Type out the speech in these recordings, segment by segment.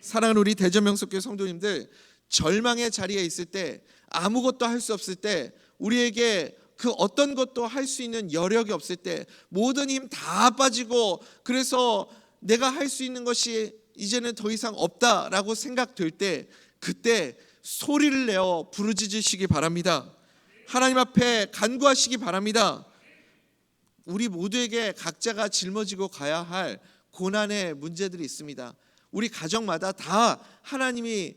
사랑하는 우리 대전명석교회 성도님들, 절망의 자리에 있을 때, 아무것도 할 수 없을 때, 우리에게 그 어떤 것도 할 수 있는 여력이 없을 때, 모든 힘 다 빠지고 그래서 내가 할 수 있는 것이 이제는 더 이상 없다라고 생각될 때, 그때 소리를 내어 부르짖으시기 바랍니다. 하나님 앞에 간구하시기 바랍니다. 우리 모두에게 각자가 짊어지고 가야 할 고난의 문제들이 있습니다. 우리 가정마다 다 하나님이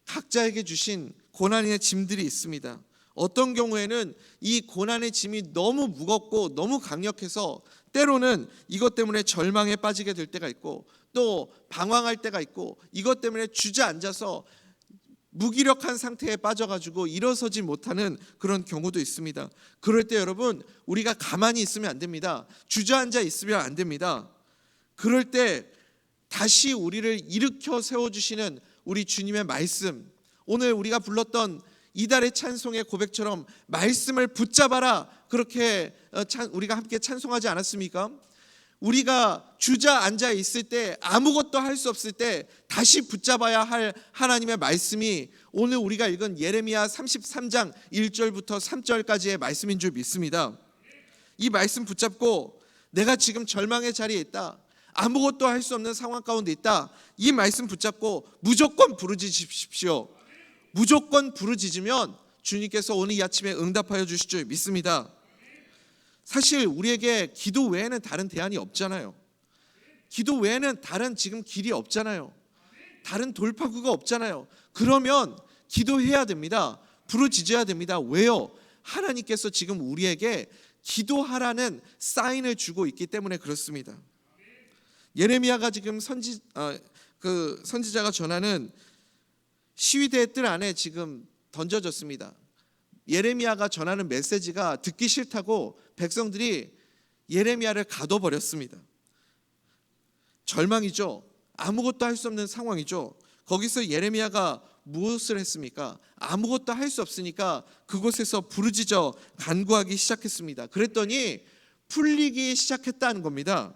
각자에게 주신 고난의 짐들이 있습니다. 어떤 경우에는 이 고난의 짐이 너무 무겁고 너무 강력해서 때로는 이것 때문에 절망에 빠지게 될 때가 있고, 또 방황할 때가 있고, 이것 때문에 주저앉아서 무기력한 상태에 빠져가지고 일어서지 못하는 그런 경우도 있습니다. 그럴 때 여러분, 우리가 가만히 있으면 안 됩니다. 주저앉아 있으면 안 됩니다. 그럴 때 다시 우리를 일으켜 세워주시는 우리 주님의 말씀, 오늘 우리가 불렀던 이달의 찬송의 고백처럼 말씀을 붙잡아라, 그렇게 우리가 함께 찬송하지 않았습니까? 우리가 주저앉아 있을 때, 아무것도 할 수 없을 때 다시 붙잡아야 할 하나님의 말씀이 오늘 우리가 읽은 예레미야 33장 1절부터 3절까지의 말씀인 줄 믿습니다. 이 말씀 붙잡고 내가 지금 절망의 자리에 있다, 아무것도 할 수 없는 상황 가운데 있다, 이 말씀 붙잡고 무조건 부르짖으십시오. 무조건 부르짖으면 주님께서 오늘 이 아침에 응답하여 주실 줄 믿습니다. 사실 우리에게 기도 외에는 다른 대안이 없잖아요. 기도 외에는 다른 지금 길이 없잖아요. 다른 돌파구가 없잖아요. 그러면 기도해야 됩니다. 부르짖어야 됩니다. 왜요? 하나님께서 지금 우리에게 기도하라는 사인을 주고 있기 때문에 그렇습니다. 예레미야가 지금 선지자가 전하는 시위대의 뜰 안에 지금 던져졌습니다. 예레미야가 전하는 메시지가 듣기 싫다고 백성들이 예레미야를 가둬버렸습니다. 절망이죠. 아무것도 할 수 없는 상황이죠. 거기서 예레미야가 무엇을 했습니까? 아무것도 할 수 없으니까 그곳에서 부르짖어 간구하기 시작했습니다. 그랬더니 풀리기 시작했다는 겁니다.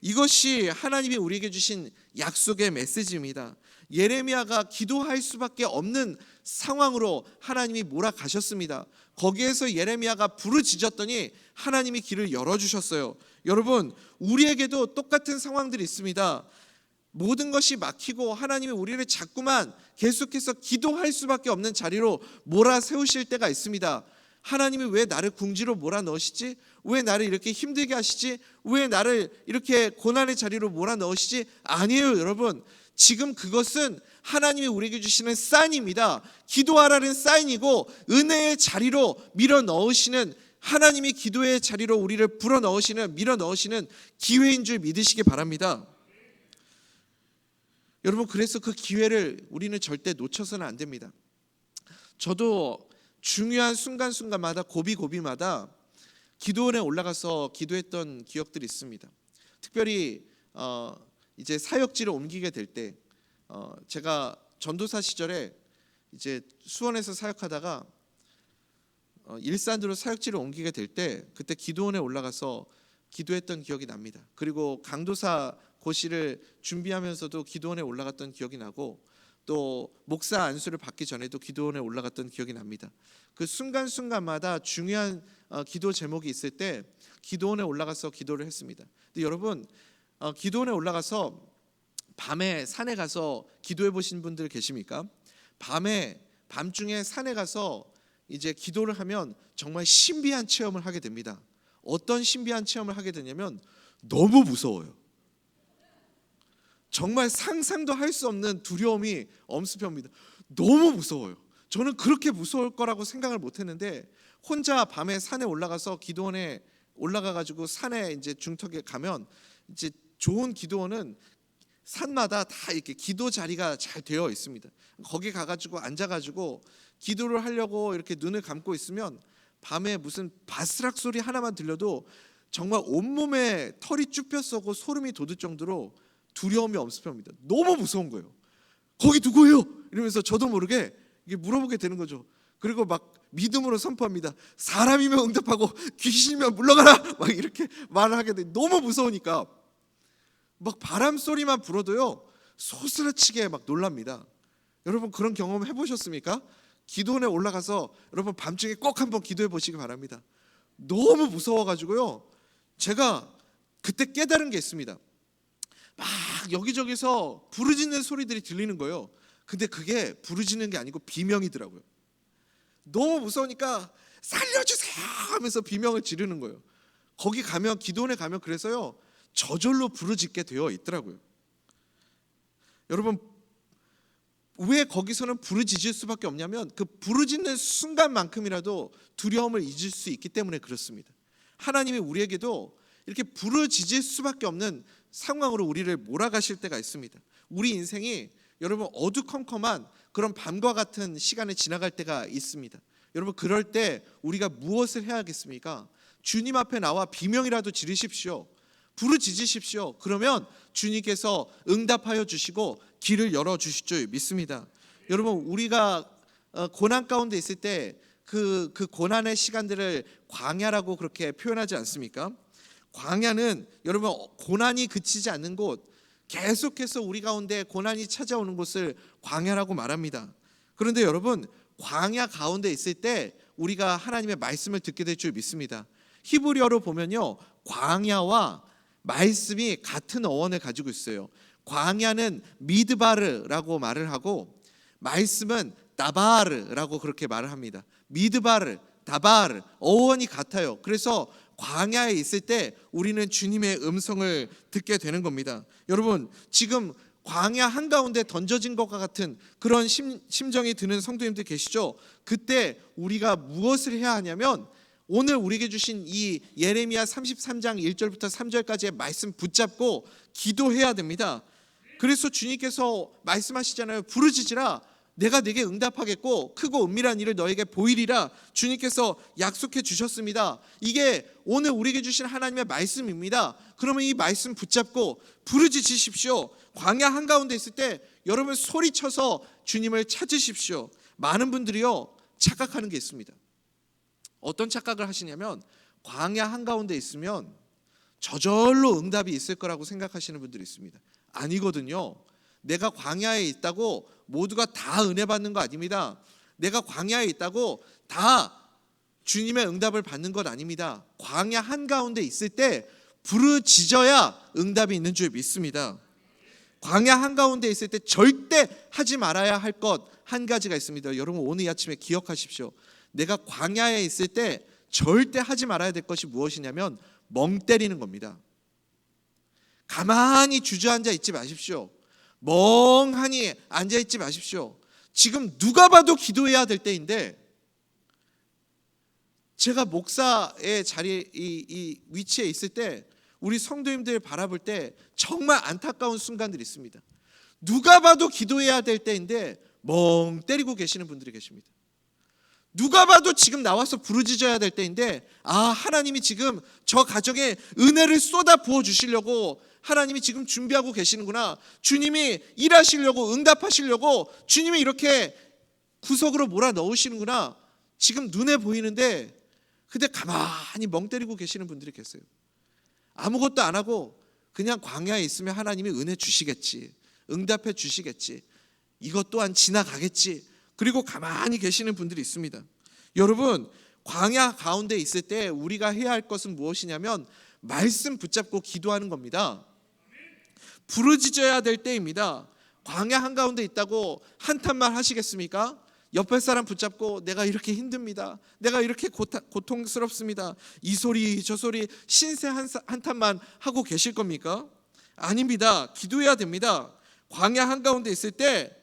이것이 하나님이 우리에게 주신 약속의 메시지입니다. 예레미야가 기도할 수밖에 없는 상황으로 하나님이 몰아가셨습니다. 거기에서 예레미야가 부르짖었더니 하나님이 길을 열어주셨어요. 여러분, 우리에게도 똑같은 상황들이 있습니다. 모든 것이 막히고 하나님이 우리를 자꾸만 계속해서 기도할 수밖에 없는 자리로 몰아세우실 때가 있습니다. 하나님이 왜 나를 궁지로 몰아넣으시지? 왜 나를 이렇게 힘들게 하시지? 왜 나를 이렇게 고난의 자리로 몰아넣으시지? 아니에요, 여러분. 지금 그것은 하나님이 우리에게 주시는 사인입니다. 기도하라는 사인이고, 은혜의 자리로 밀어넣으시는, 하나님이 기도의 자리로 우리를 불어넣으시는, 밀어넣으시는 기회인 줄 믿으시기 바랍니다. 여러분, 그래서 그 기회를 우리는 절대 놓쳐서는 안 됩니다. 저도 중요한 순간순간마다, 고비고비마다 기도원에 올라가서 기도했던 기억들이 있습니다. 특별히 이제 사역지를 옮기게 될 때, 제가 전도사 시절에 이제 수원에서 사역하다가 일산으로 사역지를 옮기게 될 때, 그때 기도원에 올라가서 기도했던 기억이 납니다. 그리고 강도사 고시를 준비하면서도 기도원에 올라갔던 기억이 나고, 또 목사 안수를 받기 전에도 기도원에 올라갔던 기억이 납니다. 그 순간순간마다 중요한 기도 제목이 있을 때 기도원에 올라가서 기도를 했습니다. 근데 여러분, 기도원에 올라가서 밤에 산에 가서 기도해 보신 분들 계십니까? 밤중에 산에 가서 이제 기도를 하면 정말 신비한 체험을 하게 됩니다. 어떤 신비한 체험을 하게 되냐면 너무 무서워요. 정말 상상도 할 수 없는 두려움이 엄습해옵니다. 너무 무서워요. 저는 그렇게 무서울 거라고 생각을 못했는데, 혼자 밤에 산에 올라가서 기도원에 올라가가지고 산에 이제 중턱에 가면, 이제 좋은 기도원은 산마다 다 이렇게 기도 자리가 잘 되어 있습니다. 거기 가가지고 앉아가지고 기도를 하려고 이렇게 눈을 감고 있으면 밤에 무슨 바스락 소리 하나만 들려도 정말 온몸에 털이 쭉 펴서고 소름이 돋을 정도로 두려움이 엄습합니다. 너무 무서운 거예요. 거기 누구예요? 이러면서 저도 모르게 이게 물어보게 되는 거죠. 그리고 막 믿음으로 선포합니다. 사람이면 응답하고 귀신이면 물러가라, 막 이렇게 말을 하게 돼. 너무 무서우니까 막 바람 소리만 불어도요, 소스라치게 막 놀랍니다. 여러분 그런 경험 해보셨습니까? 기도원에 올라가서 여러분 밤중에 꼭 한번 기도해 보시기 바랍니다. 너무 무서워가지고요, 제가 그때 깨달은 게 있습니다. 막 여기저기서 부르짖는 소리들이 들리는 거예요. 근데 그게 부르짖는 게 아니고 비명이더라고요. 너무 무서우니까 살려주세요 하면서 비명을 지르는 거예요. 거기 가면, 기도원에 가면 그래서요 저절로 부르짖게 되어 있더라고요. 여러분 왜 거기서는 부르짖을 수밖에 없냐면 그 부르짖는 순간만큼이라도 두려움을 잊을 수 있기 때문에 그렇습니다. 하나님이 우리에게도 이렇게 부르짖을 수밖에 없는 상황으로 우리를 몰아가실 때가 있습니다. 우리 인생이 여러분 어두컴컴한 그런 밤과 같은 시간을 지나갈 때가 있습니다. 여러분 그럴 때 우리가 무엇을 해야겠습니까? 주님 앞에 나와 비명이라도 지르십시오. 부르짖으십시오. 그러면 주님께서 응답하여 주시고 길을 열어주실 줄 믿습니다. 여러분 우리가 고난 가운데 있을 때 그 고난의 시간들을 광야라고 그렇게 표현하지 않습니까? 광야는 여러분 고난이 그치지 않는 곳, 계속해서 우리 가운데 고난이 찾아오는 곳을 광야라고 말합니다. 그런데 여러분 광야 가운데 있을 때 우리가 하나님의 말씀을 듣게 될 줄 믿습니다. 히브리어로 보면요 광야와 말씀이 같은 어원을 가지고 있어요. 광야는 미드바르라고 말을 하고 말씀은 다바르라고 그렇게 말을 합니다. 미드바르, 다바르 어원이 같아요. 그래서 광야에 있을 때 우리는 주님의 음성을 듣게 되는 겁니다. 여러분 지금 광야 한가운데 던져진 것과 같은 그런 심정이 드는 성도님들 계시죠? 그때 우리가 무엇을 해야 하냐면 오늘 우리에게 주신 이 예레미야 33장 1절부터 3절까지의 말씀 붙잡고 기도해야 됩니다. 그래서 주님께서 말씀하시잖아요. 부르짖으라 내가 네게 응답하겠고 크고 은밀한 일을 너에게 보이리라 주님께서 약속해 주셨습니다. 이게 오늘 우리에게 주신 하나님의 말씀입니다. 그러면 이 말씀 붙잡고 부르짖으십시오. 광야 한가운데 있을 때 여러분 소리쳐서 주님을 찾으십시오. 많은 분들이요 착각하는 게 있습니다. 어떤 착각을 하시냐면 광야 한가운데 있으면 저절로 응답이 있을 거라고 생각하시는 분들이 있습니다. 아니거든요. 내가 광야에 있다고 모두가 다 은혜 받는 거 아닙니다. 내가 광야에 있다고 다 주님의 응답을 받는 것 아닙니다. 광야 한가운데 있을 때 부르짖어야 응답이 있는 줄 믿습니다. 광야 한가운데 있을 때 절대 하지 말아야 할 것 한 가지가 있습니다. 여러분 오늘 아침에 기억하십시오. 내가 광야에 있을 때 절대 하지 말아야 될 것이 무엇이냐면 멍 때리는 겁니다. 가만히 주저앉아 있지 마십시오. 멍하니 앉아 있지 마십시오. 지금 누가 봐도 기도해야 될 때인데 제가 목사의 자리 이 위치에 있을 때 우리 성도님들 바라볼 때 정말 안타까운 순간들이 있습니다. 누가 봐도 기도해야 될 때인데 멍 때리고 계시는 분들이 계십니다. 누가 봐도 지금 나와서 부르짖어야 될 때인데 하나님이 지금 저 가정에 은혜를 쏟아 부어 주시려고 하나님이 지금 준비하고 계시는구나. 주님이 일하시려고 응답하시려고 주님이 이렇게 구석으로 몰아 넣으시는구나. 지금 눈에 보이는데 근데 가만히 멍 때리고 계시는 분들이 계세요. 아무것도 안 하고 그냥 광야에 있으면 하나님이 은혜 주시겠지. 응답해 주시겠지. 이것 또한 지나가겠지. 그리고 가만히 계시는 분들이 있습니다. 여러분 광야 가운데 있을 때 우리가 해야 할 것은 무엇이냐면 말씀 붙잡고 기도하는 겁니다. 부르짖어야 될 때입니다. 광야 한가운데 있다고 한탄만 하시겠습니까? 옆에 사람 붙잡고 내가 이렇게 힘듭니다. 내가 이렇게 고통스럽습니다. 이 소리 저 소리 신세 한탄만 하고 계실 겁니까? 아닙니다. 기도해야 됩니다. 광야 한가운데 있을 때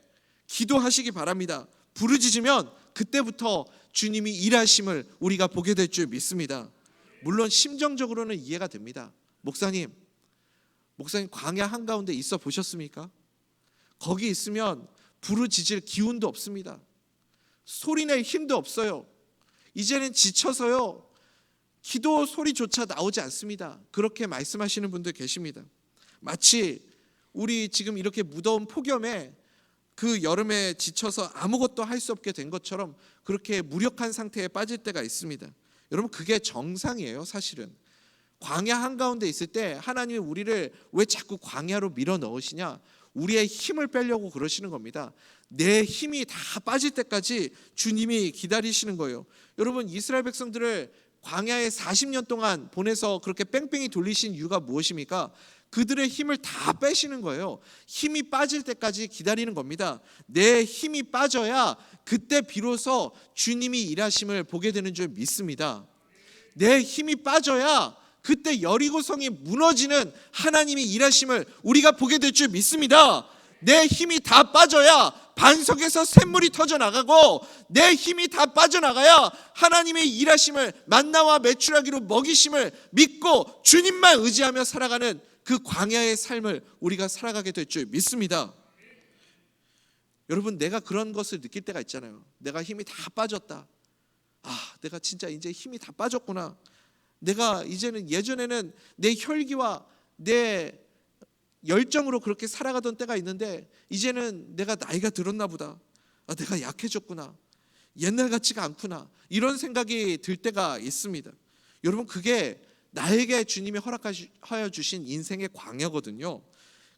기도하시기 바랍니다. 부르짖으면 그때부터 주님이 일하심을 우리가 보게 될 줄 믿습니다. 물론 심정적으로는 이해가 됩니다. 목사님 광야 한가운데 있어 보셨습니까? 거기 있으면 부르짖을 기운도 없습니다. 소리낼 힘도 없어요. 이제는 지쳐서요 기도 소리조차 나오지 않습니다. 그렇게 말씀하시는 분들 계십니다. 마치 우리 지금 이렇게 무더운 폭염에 그 여름에 지쳐서 아무것도 할 수 없게 된 것처럼 그렇게 무력한 상태에 빠질 때가 있습니다. 여러분 그게 정상이에요. 사실은 광야 한가운데 있을 때 하나님이 우리를 왜 자꾸 광야로 밀어 넣으시냐? 우리의 힘을 빼려고 그러시는 겁니다. 내 힘이 다 빠질 때까지 주님이 기다리시는 거예요. 여러분, 이스라엘 백성들을 광야에 40년 동안 보내서 그렇게 뺑뺑이 돌리신 이유가 무엇입니까? 그들의 힘을 다 빼시는 거예요. 힘이 빠질 때까지 기다리는 겁니다. 내 힘이 빠져야 그때 비로소 주님이 일하심을 보게 되는 줄 믿습니다. 내 힘이 빠져야 그때 여리고성이 무너지는 하나님이 일하심을 우리가 보게 될 줄 믿습니다. 내 힘이 다 빠져야 반석에서 샘물이 터져나가고, 내 힘이 다 빠져나가야 하나님의 일하심을 만나와 메추라기로 먹이심을 믿고 주님만 의지하며 살아가는 그 광야의 삶을 우리가 살아가게 될 줄 믿습니다. 여러분, 내가 그런 것을 느낄 때가 있잖아요. 내가 힘이 다 빠졌다. 내가 진짜 이제 힘이 다 빠졌구나. 내가 이제는, 예전에는 내 혈기와 내 열정으로 그렇게 살아가던 때가 있는데 이제는 내가 나이가 들었나 보다. 내가 약해졌구나. 옛날 같지가 않구나. 이런 생각이 들 때가 있습니다. 여러분, 그게 나에게 주님이 허락하여 주신 인생의 광야거든요.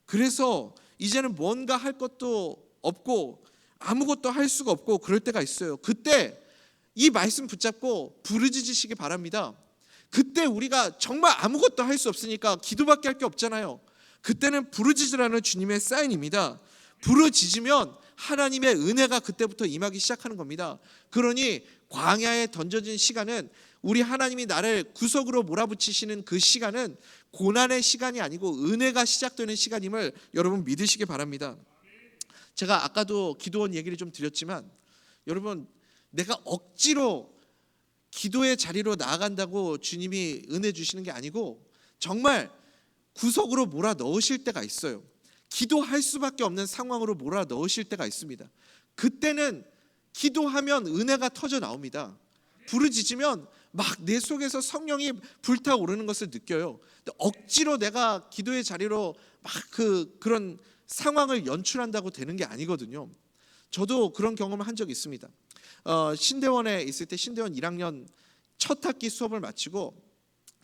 그래서 이제는 뭔가 할 것도 없고 아무것도 할 수가 없고 그럴 때가 있어요. 그때 이 말씀 붙잡고 부르짖으시기 바랍니다. 그때 우리가 정말 아무것도 할 수 없으니까 기도밖에 할 게 없잖아요. 그때는 부르짖으라는 주님의 사인입니다. 부르짖으면 하나님의 은혜가 그때부터 임하기 시작하는 겁니다. 그러니 광야에 던져진 시간은, 우리 하나님이 나를 구석으로 몰아붙이시는 그 시간은 고난의 시간이 아니고 은혜가 시작되는 시간임을 여러분 믿으시기 바랍니다. 제가 아까도 기도원 얘기를 좀 드렸지만, 여러분, 내가 억지로 기도의 자리로 나아간다고 주님이 은혜 주시는 게 아니고 정말 구석으로 몰아 넣으실 때가 있어요. 기도할 수밖에 없는 상황으로 몰아 넣으실 때가 있습니다. 그때는 기도하면 은혜가 터져 나옵니다. 부르짖으면 막 내 속에서 성령이 불타오르는 것을 느껴요. 근데 억지로 내가 기도의 자리로 막 그런 상황을 연출한다고 되는 게 아니거든요. 저도 그런 경험을 한 적이 있습니다. 신대원에 있을 때 신대원 1학년 첫 학기 수업을 마치고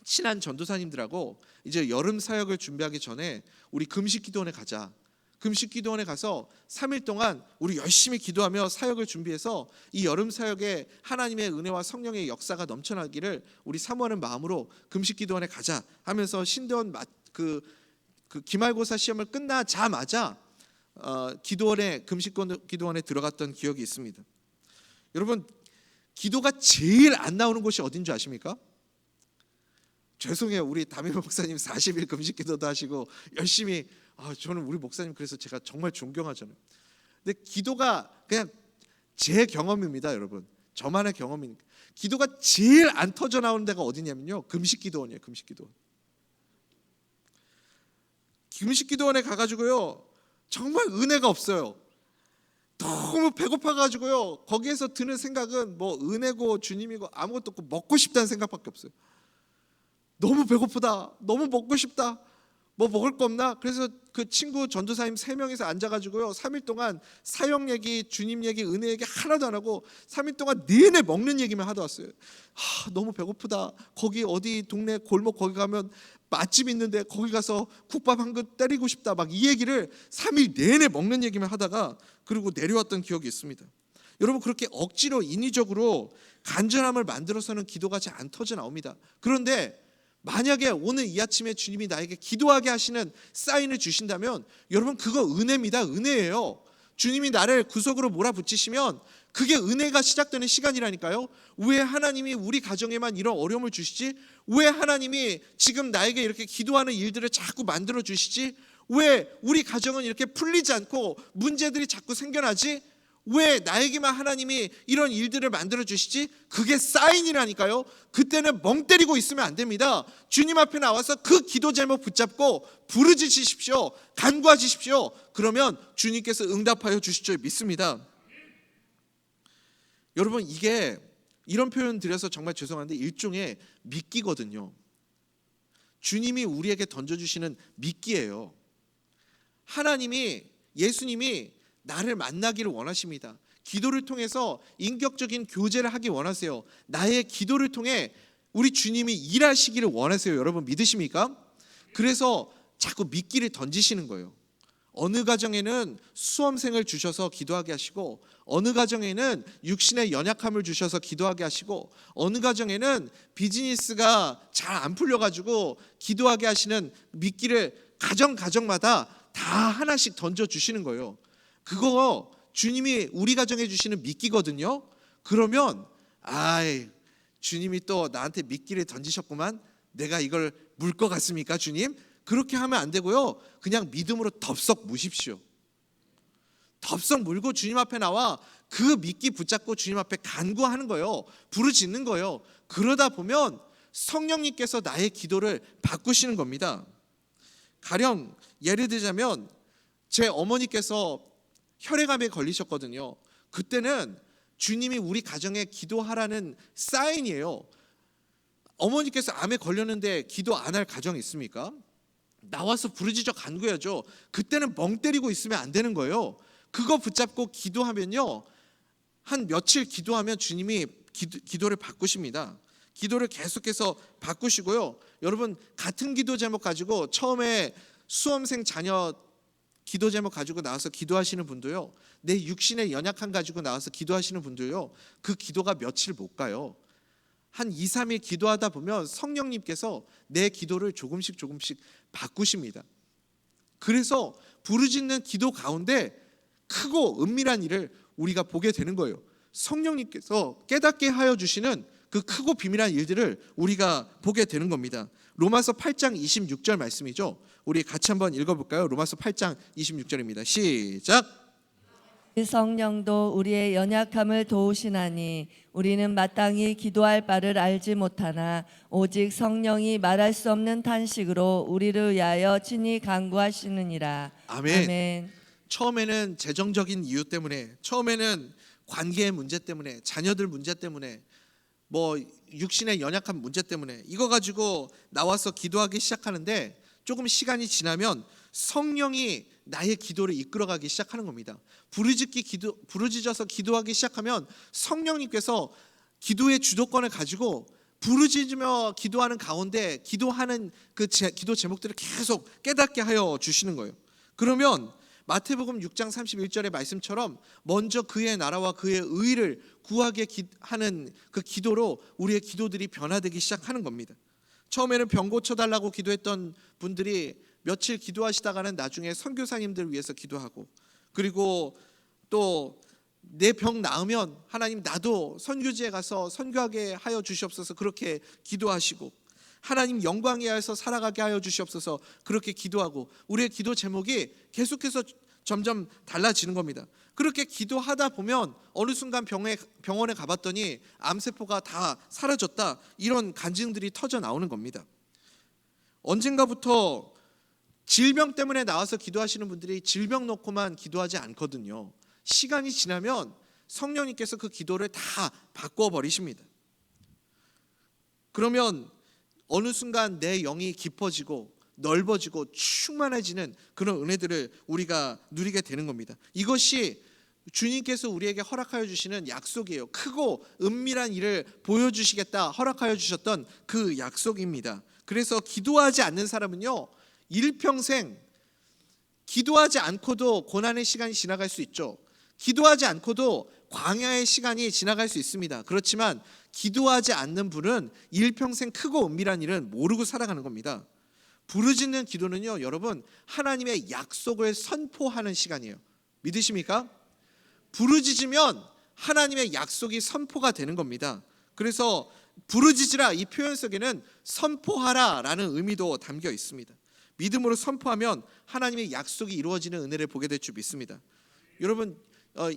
친한 전도사님들하고 이제 여름 사역을 준비하기 전에 우리 금식 기도원에 가자. 금식 기도원에 가서 3일 동안 우리 열심히 기도하며 사역을 준비해서 이 여름 사역에 하나님의 은혜와 성령의 역사가 넘쳐나기를 우리 사모하는 마음으로 금식 기도원에 가자 하면서 신대원 그 기말고사 시험을 끝나자마자 기도원에, 금식 기도원에 들어갔던 기억이 있습니다. 여러분, 기도가 제일 안 나오는 곳이 어딘 줄 아십니까? 죄송해요. 우리 담임 목사님 40일 금식 기도도 하시고 열심히, 저는 우리 목사님 그래서 제가 정말 존경하잖아요. 근데 기도가 그냥 제 경험입니다, 여러분. 저만의 경험이니까. 기도가 제일 안 터져 나오는 데가 어디냐면요, 금식 기도원이에요. 금식 기도원. 금식 기도원에 가가지고요, 정말 은혜가 없어요. 너무 배고파가지고요, 거기에서 드는 생각은 뭐 은혜고 주님이고 아무것도 없고 먹고 싶다는 생각밖에 없어요. 너무 배고프다, 너무 먹고 싶다, 뭐 먹을 거 없나? 그래서 그 친구 전도사님 3명이서 앉아가지고요, 3일 동안 사역 얘기, 주님 얘기, 은혜 얘기 하나도 안 하고 3일 동안 내내 먹는 얘기만 하다 왔어요. 너무 배고프다, 거기 어디 동네 골목 거기 가면 맛집 있는데 거기 가서 국밥 한 그릇 때리고 싶다, 막 이 얘기를 3일 내내 먹는 얘기만 하다가 그리고 내려왔던 기억이 있습니다. 여러분, 그렇게 억지로 인위적으로 간절함을 만들어서는 기도가 잘 안 터져 나옵니다. 그런데 만약에 오늘 이 아침에 주님이 나에게 기도하게 하시는 사인을 주신다면 여러분, 그거 은혜입니다. 은혜예요. 주님이 나를 구석으로 몰아붙이시면 그게 은혜가 시작되는 시간이라니까요. 왜 하나님이 우리 가정에만 이런 어려움을 주시지? 왜 하나님이 지금 나에게 이렇게 기도하는 일들을 자꾸 만들어 주시지? 왜 우리 가정은 이렇게 풀리지 않고 문제들이 자꾸 생겨나지? 왜 나에게만 하나님이 이런 일들을 만들어 주시지? 그게 사인이라니까요. 그때는 멍 때리고 있으면 안 됩니다. 주님 앞에 나와서 그 기도 제목 붙잡고 부르짖으십시오. 간구하십시오. 그러면 주님께서 응답하여 주실 줄 믿습니다. 여러분, 이게 이런 표현 드려서 정말 죄송한데 일종의 미끼거든요. 주님이 우리에게 던져주시는 미끼예요. 하나님이, 예수님이 나를 만나기를 원하십니다. 기도를 통해서 인격적인 교제를 하기 원하세요. 나의 기도를 통해 우리 주님이 일하시기를 원하세요. 여러분 믿으십니까? 그래서 자꾸 미끼를 던지시는 거예요. 어느 가정에는 수험생을 주셔서 기도하게 하시고, 어느 가정에는 육신의 연약함을 주셔서 기도하게 하시고, 어느 가정에는 비즈니스가 잘 안 풀려가지고 기도하게 하시는 미끼를 가정마다 다 하나씩 던져주시는 거예요. 그거 주님이 우리 가정에 주시는 미끼거든요. 그러면 주님이 또 나한테 미끼를 던지셨구만, 내가 이걸 물 것 같습니까 주님? 그렇게 하면 안 되고요. 그냥 믿음으로 덥석 무십시오. 덥석 물고 주님 앞에 나와 그 미끼 붙잡고 주님 앞에 간구하는 거예요. 부르짖는 거예요. 그러다 보면 성령님께서 나의 기도를 바꾸시는 겁니다. 가령 예를 들자면 제 어머니께서 혈액암에 걸리셨거든요. 그때는 주님이 우리 가정에 기도하라는 사인이에요. 어머니께서 암에 걸렸는데 기도 안 할 가정이 있습니까? 나와서 부르짖어 간구해야죠. 그때는 멍 때리고 있으면 안 되는 거예요. 그거 붙잡고 기도하면요, 한 며칠 기도하면 주님이 기도를 바꾸십니다. 기도를 계속해서 바꾸시고요. 여러분, 같은 기도 제목 가지고 처음에 수험생 자녀 기도 제목 가지고 나와서 기도하시는 분도요, 내 육신의 연약함 가지고 나와서 기도하시는 분도요, 그 기도가 며칠 못 가요. 한 2, 3일 기도하다 보면 성령님께서 내 기도를 조금씩 바꾸십니다. 그래서 부르짖는 기도 가운데 크고 은밀한 일을 우리가 보게 되는 거예요. 성령님께서 깨닫게 하여 주시는 그 크고 비밀한 일들을 우리가 보게 되는 겁니다. 로마서 8장 26절 말씀이죠. 우리 같이 한번 읽어볼까요? 로마서 8장 26절입니다. 시작. 성령도 우리의 연약함을 도우시나니 우리는 마땅히 기도할 바를 알지 못하나 오직 성령이 말할 수 없는 탄식으로 우리를 위하여 친히 간구하시느니라. 아멘. 아멘. 처음에는 재정적인 이유 때문에, 처음에는 관계의 문제 때문에, 자녀들 문제 때문에, 육신의 연약한 문제 때문에 이거 가지고 나와서 기도하기 시작하는데, 조금 시간이 지나면 성령이 나의 기도를 이끌어가기 시작하는 겁니다. 부르짖어서 기도하기 시작하면 성령님께서 기도의 주도권을 가지고 부르짖으며 기도하는 가운데 기도하는 기도 제목들을 계속 깨닫게 하여 주시는 거예요. 그러면 마태복음 6장 31절의 말씀처럼 먼저 그의 나라와 그의 의를 구하게 하는 그 기도로 우리의 기도들이 변화되기 시작하는 겁니다. 처음에는 병 고쳐달라고 기도했던 분들이 며칠 기도하시다가는 나중에 선교사님들 위해서 기도하고, 그리고 또 내 병 나으면 하나님 나도 선교지에 가서 선교하게 하여 주시옵소서 그렇게 기도하시고, 하나님 영광에 하여서 살아가게 하여 주시옵소서 그렇게 기도하고, 우리의 기도 제목이 계속해서 점점 달라지는 겁니다. 그렇게 기도하다 보면 어느 순간 병원에 가봤더니 암세포가 다 사라졌다, 이런 간증들이 터져 나오는 겁니다. 언젠가부터 질병 때문에 나와서 기도하시는 분들이 질병 놓고만 기도하지 않거든요. 시간이 지나면 성령님께서 그 기도를 다 바꿔버리십니다. 그러면 어느 순간 내 영이 깊어지고 넓어지고 충만해지는 그런 은혜들을 우리가 누리게 되는 겁니다. 이것이 주님께서 우리에게 허락하여 주시는 약속이에요. 크고 은밀한 일을 보여주시겠다 허락하여 주셨던 그 약속입니다. 그래서 기도하지 않는 사람은요, 일평생 기도하지 않고도 고난의 시간이 지나갈 수 있죠. 기도하지 않고도 광야의 시간이 지나갈 수 있습니다. 그렇지만 기도하지 않는 분은 일평생 크고 은밀한 일은 모르고 살아가는 겁니다. 부르짖는 기도는요, 여러분, 하나님의 약속을 선포하는 시간이에요. 믿으십니까? 부르짖으면 하나님의 약속이 선포가 되는 겁니다. 그래서 부르짖으라, 이 표현 속에는 선포하라 라는 의미도 담겨 있습니다. 믿음으로 선포하면 하나님의 약속이 이루어지는 은혜를 보게 될 줄 믿습니다. 여러분,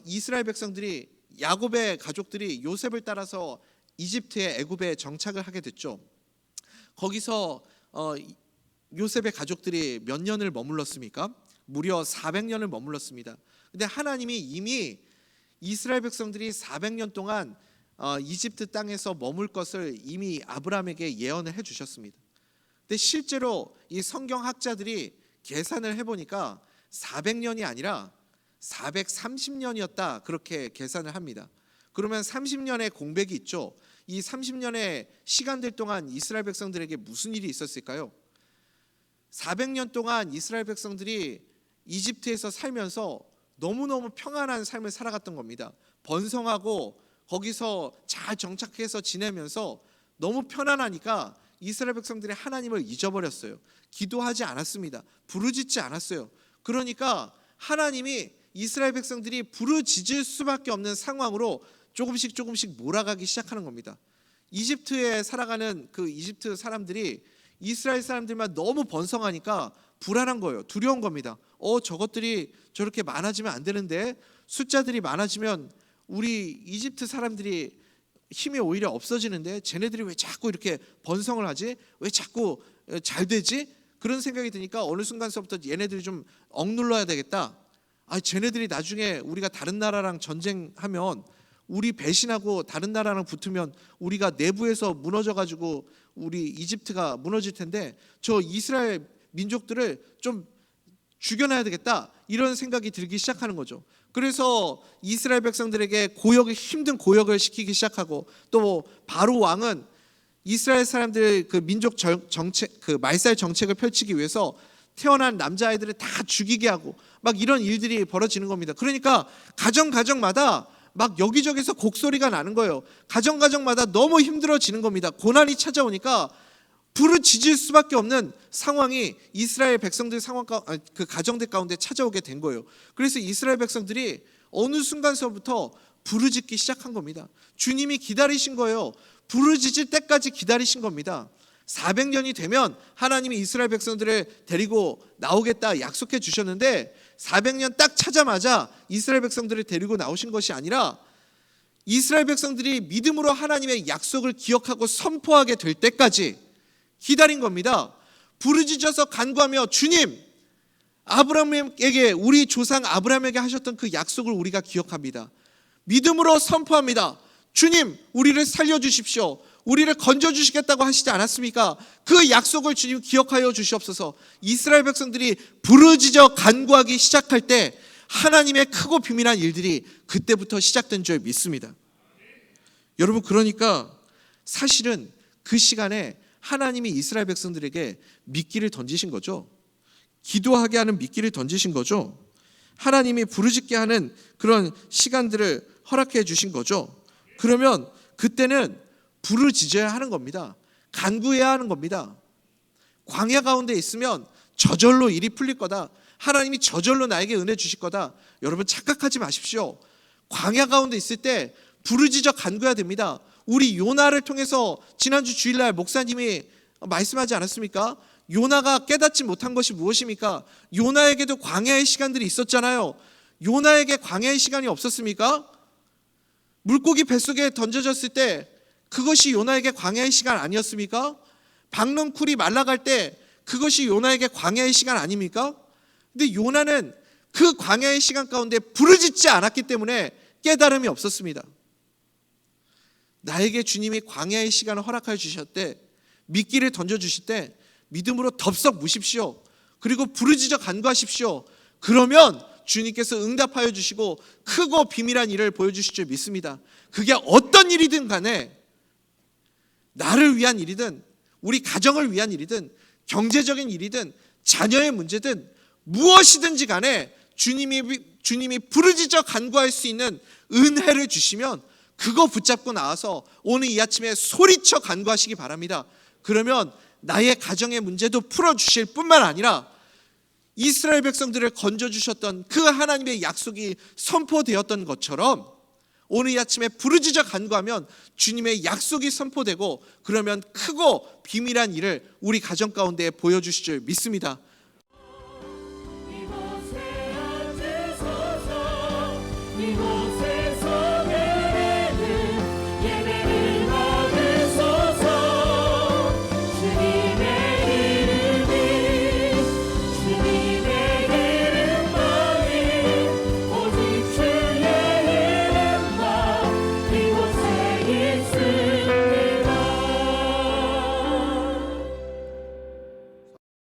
이스라엘 백성들이, 야곱의 가족들이 요셉을 따라서 이집트의 애굽에 정착을 하게 됐죠. 거기서 요셉의 가족들이 몇 년을 머물렀습니까? 무려 400년을 머물렀습니다. 근데 하나님이 이미 이스라엘 백성들이 400년 동안 이집트 땅에서 머물 것을 이미 아브라함에게 예언을 해주셨습니다. 근데 실제로 이 성경학자들이 계산을 해보니까 400년이 아니라 430년이었다 그렇게 계산을 합니다. 그러면 30년의 공백이 있죠. 이 30년의 시간들 동안 이스라엘 백성들에게 무슨 일이 있었을까요? 400년 동안 이스라엘 백성들이 이집트에서 살면서 너무너무 평안한 삶을 살아갔던 겁니다. 번성하고 거기서 잘 정착해서 지내면서 너무 편안하니까 이스라엘 백성들이 하나님을 잊어버렸어요. 기도하지 않았습니다. 부르짖지 않았어요. 그러니까 하나님이 이스라엘 백성들이 부르짖을 수밖에 없는 상황으로 조금씩 몰아가기 시작하는 겁니다. 이집트에 살아가는 그 이집트 사람들이 이스라엘 사람들만 너무 번성하니까 불안한 거예요. 두려운 겁니다. 저것들이 저렇게 많아지면 안 되는데, 숫자들이 많아지면 우리 이집트 사람들이 힘이 오히려 없어지는데 쟤네들이 왜 자꾸 이렇게 번성을 하지? 왜 자꾸 잘 되지? 그런 생각이 드니까 어느 순간서부터 얘네들이 좀 억눌러야 되겠다. 쟤네들이 나중에 우리가 다른 나라랑 전쟁하면, 우리 배신하고 다른 나라랑 붙으면 우리가 내부에서 무너져가지고 우리 이집트가 무너질 텐데 저 이스라엘 민족들을 좀 죽여놔야 되겠다, 이런 생각이 들기 시작하는 거죠. 그래서 이스라엘 백성들에게 힘든 고역을 시키기 시작하고, 또 바로 왕은 이스라엘 사람들 그 민족 정책, 그 말살 정책을 펼치기 위해서 태어난 남자아이들을 다 죽이게 하고 막 이런 일들이 벌어지는 겁니다. 그러니까 가정마다 막 여기저기서 곡소리가 나는 거예요. 가정마다 너무 힘들어지는 겁니다. 고난이 찾아오니까 부르짖을 수밖에 없는 상황이 이스라엘 백성들 그 가정들 가운데 찾아오게 된 거예요. 그래서 이스라엘 백성들이 어느 순간서부터 부르짖기 시작한 겁니다. 주님이 기다리신 거예요. 부르짖을 때까지 기다리신 겁니다. 400년이 되면 하나님이 이스라엘 백성들을 데리고 나오겠다 약속해 주셨는데, 400년 딱 차자마자 이스라엘 백성들을 데리고 나오신 것이 아니라 이스라엘 백성들이 믿음으로 하나님의 약속을 기억하고 선포하게 될 때까지 기다린 겁니다. 부르짖어서 간구하며, 주님, 아브라함에게, 우리 조상 아브라함에게 하셨던 그 약속을 우리가 기억합니다. 믿음으로 선포합니다. 주님, 우리를 살려주십시오. 우리를 건져주시겠다고 하시지 않았습니까? 그 약속을 주님 기억하여 주시옵소서. 이스라엘 백성들이 부르짖어 간구하기 시작할 때 하나님의 크고 비밀한 일들이 그때부터 시작된 줄 믿습니다. 여러분, 그러니까 사실은 그 시간에 하나님이 이스라엘 백성들에게 미끼를 던지신 거죠. 기도하게 하는 미끼를 던지신 거죠. 하나님이 부르짖게 하는 그런 시간들을 허락해 주신 거죠. 그러면 그때는 부르짖어야 하는 겁니다. 간구해야 하는 겁니다. 광야 가운데 있으면 저절로 일이 풀릴 거다, 하나님이 저절로 나에게 은혜 주실 거다, 여러분 착각하지 마십시오. 광야 가운데 있을 때 부르짖어 간구해야 됩니다. 우리 요나를 통해서 지난주 주일날 목사님이 말씀하지 않았습니까? 요나가 깨닫지 못한 것이 무엇입니까? 요나에게도 광야의 시간들이 있었잖아요. 요나에게 광야의 시간이 없었습니까? 물고기 뱃속에 던져졌을 때 그것이 요나에게 광야의 시간 아니었습니까? 박렁쿨이 말라갈 때 그것이 요나에게 광야의 시간 아닙니까? 근데 요나는 그 광야의 시간 가운데 부르짖지 않았기 때문에 깨달음이 없었습니다. 나에게 주님이 광야의 시간을 허락하여 주셨대, 미끼를 던져주실 때 믿음으로 덥석 무십시오. 그리고 부르짖어 간구하십시오. 그러면 주님께서 응답하여 주시고 크고 비밀한 일을 보여주실 줄 믿습니다. 그게 어떤 일이든 간에, 나를 위한 일이든 우리 가정을 위한 일이든 경제적인 일이든 자녀의 문제든 무엇이든지 간에 주님이 부르짖어 간구할 수 있는 은혜를 주시면 그거 붙잡고 나와서 오늘 이 아침에 소리쳐 간구하시기 바랍니다. 그러면 나의 가정의 문제도 풀어주실 뿐만 아니라 이스라엘 백성들을 건져주셨던 그 하나님의 약속이 선포되었던 것처럼 오늘 이 아침에 부르짖어 간구하면 주님의 약속이 선포되고, 그러면 크고 비밀한 일을 우리 가정 가운데 보여주실 줄 믿습니다.